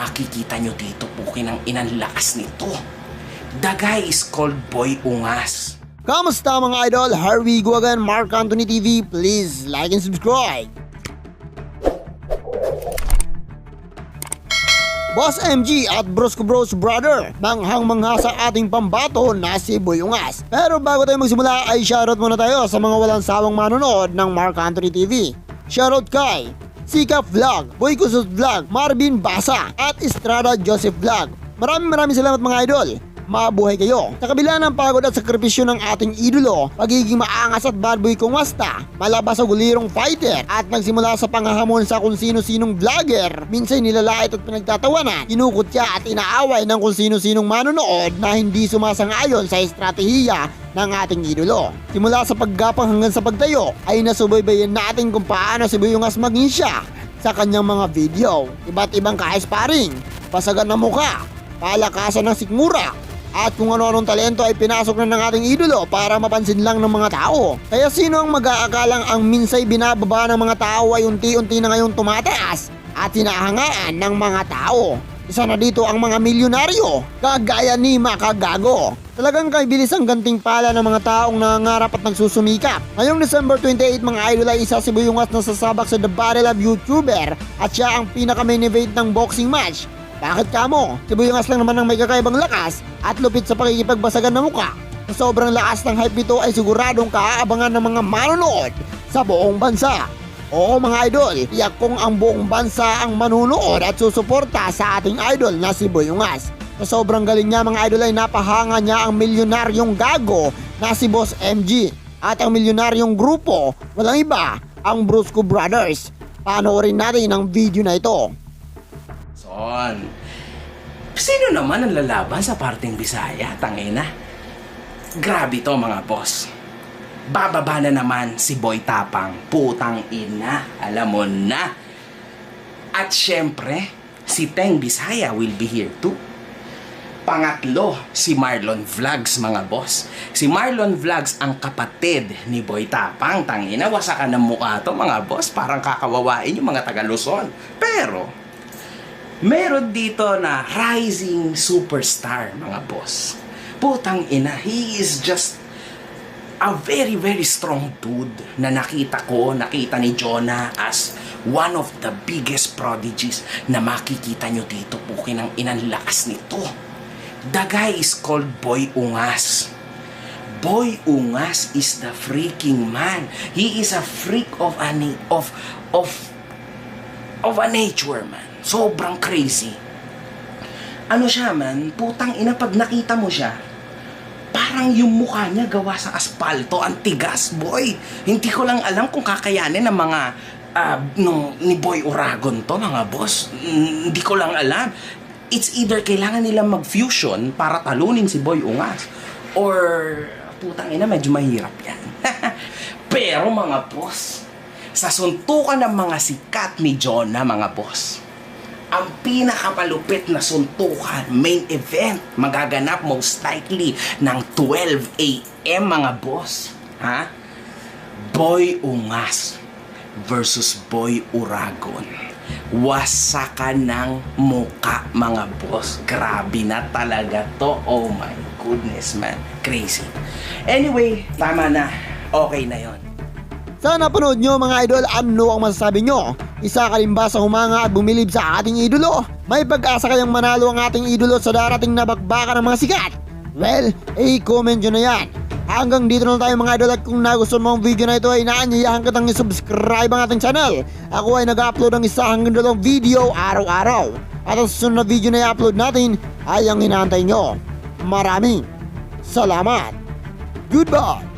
Makikita nyo dito po kinang inang lakas nito. The guy is called Boy Ungas. Kamusta mga idol? Here we go again, Mark Anthony TV. Please like and subscribe. Boss MG at Brosco Bros Brother, manghang-mangha sa ating pambato na si Boy Ungas. Pero bago tayo magsimula ay shoutout muna tayo sa mga walang sawang manonood ng Mark Anthony TV. Shoutout kay Sikap Vlog, Boy Kusot Vlog, Marvin Basa at Estrada Joseph Vlog. Maraming salamat mga idol. Mabuhay kayo. Sa kabila ng pagod at sakripisyo ng ating idolo, pagiging maangas at bad boy kumasta, malabas sa gulirong fighter, at nagsimula sa panghahamon sa kung sino-sinong vlogger, minsan nilalait at pinagtatawanan, kinukutya at inaaway ng kung sino-sinong manonood na hindi sumasangayon sa estratehiya ng ating idolo. Simula sa paggapang hanggang sa pagtayo, ay nasubaybayan natin kung paano si Boy Ungas maging siya sa kanyang mga video. Iba't ibang ka-sparring, pasagan ng muka, palakasan ng sikmura, at kung ano-anong talento ay pinasok na ng ating idolo para mapansin lang ng mga tao. Kaya sino ang mag-aakalang ang minsay binababa ng mga tao ay unti-unti na ngayong tumataas at hinahangaan ng mga tao. Isa na dito ang mga milyonaryo, kagaya ni Makagago. Talagang kaibilis ang gantimpala ng mga taong nangangarap at nagsusumikap. Ngayong December 28 mga idol ay isa si Boy Ungas na sasabak sa The Battle of YouTuber at siya ang pinaka-main event ng boxing match. Bakit kamo? Si Boy Ungas lang naman ang may kakaibang lakas at lupit sa pakikipagbasagan ng muka. Sa sobrang lakas ng hype nito ay siguradong kaaabangan ng mga manonood sa buong bansa. Oo mga idol, tiyak kong ang buong bansa ang manunood at susuporta sa ating idol na si Boy Ungas. Sa sobrang galing niya mga idol ay napahanga niya ang milyonaryong gago na si Boss MG. At ang milyonaryong grupo, walang iba, ang Brosco Brothers. Panoorin natin ang video na ito. Sino naman ang lalaban sa parting Bisaya, tangina? Grabe to mga boss. Bababa na naman si Boy Tapang, putang ina, alam mo na. At syempre, si Teng Bisaya will be here too. Pangatlo, si Marlon Vlogs mga boss. Si Marlon Vlogs ang kapatid ni Boy Tapang, tangina, wasakan ng mukha to mga boss. Parang kakawawain yung mga taga Luzon. Pero meron dito na rising superstar, mga boss. Putang ina, he is just a very strong dude na nakita ni Jonah as one of the biggest prodigies na makikita nyo dito po kinang inang lakas nito. The guy is called Boy Ungas. Boy Ungas is the freaking man. He is a freak of a nature, man. Sobrang crazy. Ano siya man, putang ina pag nakita mo siya, parang yung mukha niya gawa sa aspalto, ang tigas, boy. Hindi ko lang alam kung kakayanin ng mga ni Boy Uragon to, mga boss. Hindi ko lang alam. It's either kailangan nilang mag-fusion para talunin si Boy Ungas, or putang ina medyo mahirap yan. Pero mga boss, sa suntukan ng mga sikat ni Jonah, mga boss, ang pinakamalupit na suntukan, main event, magaganap most likely ng 12 AM mga boss. Ha? Boy Ungas versus Boy Uragon. Wasakan ng muka mga boss. Grabe na talaga to. Oh my goodness man. Crazy. Anyway, tama na. Okay na yon. Sana panood nyo mga idol, ano ang masasabi nyo? Isa ka rin ba sa humanga at bumilib sa ating idolo? May pag-asa kayang manalo ang ating idolo sa darating na bakbakan ng mga sikat? Well, i-comment nyo na yan. Hanggang dito na tayo mga idol, at kung nagustuhan mo ang video na ito ay inaanyayahan kitang i-subscribe ang ating channel. Ako ay nag-upload ng isa hanggang dalawang video araw-araw. At ang susunod na video na i-upload natin ay ang inaantay nyo. Maraming salamat. Goodbye.